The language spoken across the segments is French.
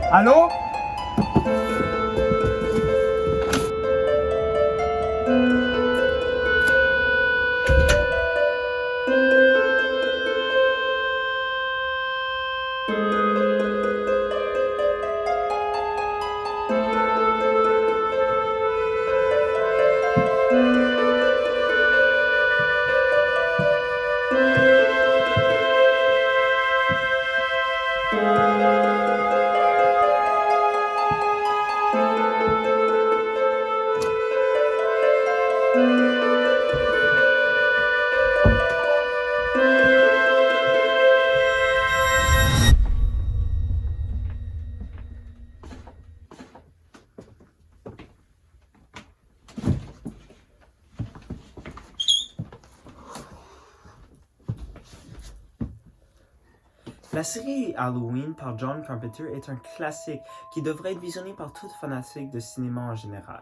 Allô? La série Halloween par John Carpenter est un classique qui devrait être visionné par toute fanatique de cinéma en général.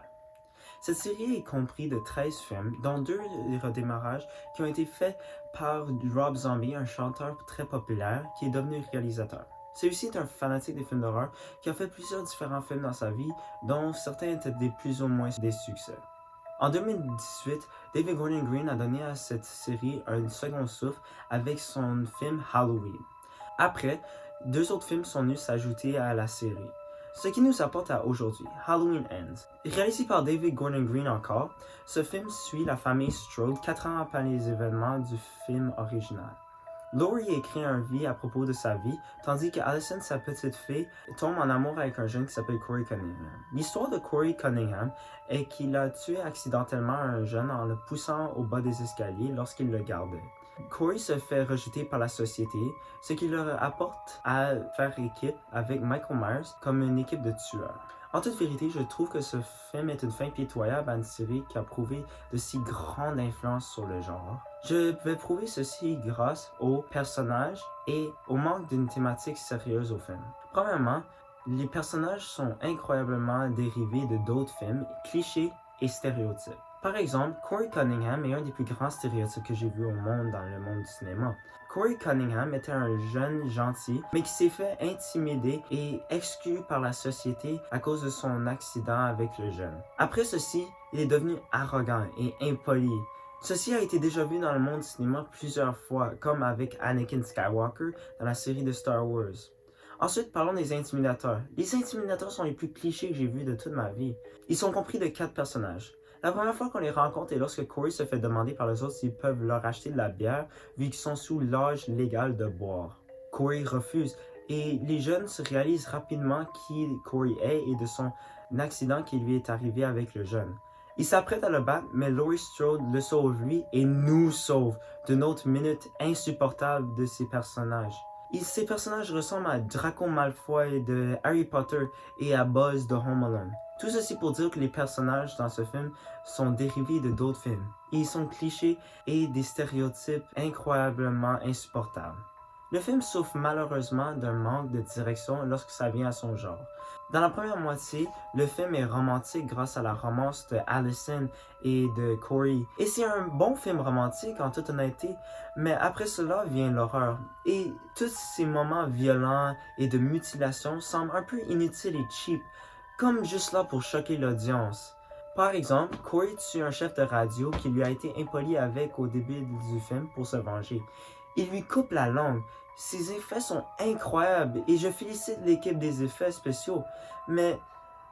Cette série est comprise de 13 films, dont 2 redémarrages qui ont été faits par Rob Zombie, un chanteur très populaire qui est devenu réalisateur. Celui-ci est un fanatique des films d'horreur qui a fait plusieurs différents films dans sa vie, dont certains étaient des plus ou moins des succès. En 2018, David Gordon Green a donné à cette série un second souffle avec son film Halloween. Après, 2 autres films sont venus s'ajouter à la série. Ce qui nous apporte à aujourd'hui, Halloween Ends. Réalisé par David Gordon Green encore, ce film suit la famille Strode 4 ans après les événements du film original. Laurie écrit un vie à propos de sa vie, tandis que Allison, sa petite fille, tombe en amour avec un jeune qui s'appelle Corey Cunningham. L'histoire de Corey Cunningham est qu'il a tué accidentellement un jeune en le poussant au bas des escaliers lorsqu'il le gardait. Corey se fait rejeter par la société, ce qui leur apporte à faire équipe avec Michael Myers comme une équipe de tueurs. En toute vérité, je trouve que ce film est une fin pitoyable à une série qui a prouvé de si grande influence sur le genre. Je vais prouver ceci grâce aux personnages et au manque d'une thématique sérieuse au film. Premièrement, les personnages sont incroyablement dérivés de d'autres films, clichés et stéréotypes. Par exemple, Corey Cunningham est un des plus grands stéréotypes que j'ai vus au monde dans le monde du cinéma. Corey Cunningham était un jeune gentil, mais qui s'est fait intimider et exclu par la société à cause de son accident avec le jeune. Après ceci, il est devenu arrogant et impoli. Ceci a été déjà vu dans le monde du cinéma plusieurs fois, comme avec Anakin Skywalker dans la série de Star Wars. Ensuite, parlons des intimidateurs. Les intimidateurs sont les plus clichés que j'ai vus de toute ma vie. Ils sont compris de 4 personnages. La première fois qu'on les rencontre est lorsque Corey se fait demander par les autres s'ils peuvent leur acheter de la bière vu qu'ils sont sous l'âge légal de boire. Corey refuse et les jeunes se réalisent rapidement qui Corey est et de son accident qui lui est arrivé avec le jeune. Ils s'apprêtent à le battre, mais Laurie Strode le sauve lui et nous sauve de notre minute insupportable de ces personnages. Ces personnages ressemblent à Draco Malfoy de Harry Potter et à Buzz de Home Alone. Tout ceci pour dire que les personnages dans ce film sont dérivés de d'autres films. Ils sont clichés et des stéréotypes incroyablement insupportables. Le film souffre malheureusement d'un manque de direction lorsque ça vient à son genre. Dans la première moitié, le film est romantique grâce à la romance de Allison et de Corey. Et c'est un bon film romantique en toute honnêteté, mais après cela vient l'horreur. Et tous ces moments violents et de mutilation semblent un peu inutiles et cheap, comme juste là pour choquer l'audience. Par exemple, Corey tue un chef de radio qui lui a été impoli avec au début du film pour se venger. Il lui coupe la langue. Ces effets sont incroyables et je félicite l'équipe des effets spéciaux, mais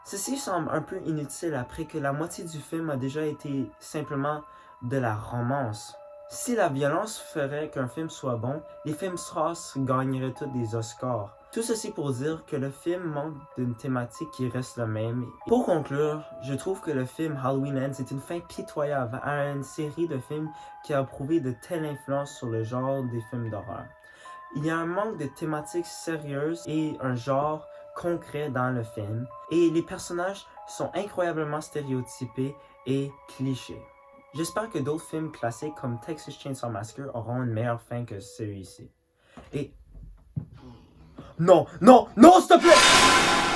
ceci semble un peu inutile après que la moitié du film a déjà été simplement de la romance. Si la violence ferait qu'un film soit bon, les films Strauss gagneraient tous des Oscars. Tout ceci pour dire que le film manque d'une thématique qui reste la même. Pour conclure, je trouve que le film Halloween Ends est une fin pitoyable à une série de films qui a prouvé de telles influences sur le genre des films d'horreur. Il y a un manque de thématiques sérieuses et un genre concret dans le film, et les personnages sont incroyablement stéréotypés et clichés. J'espère que d'autres films classiques comme Texas Chainsaw Massacre auront une meilleure fin que celui-ci. Et... Non, non, non, s'il te plaît!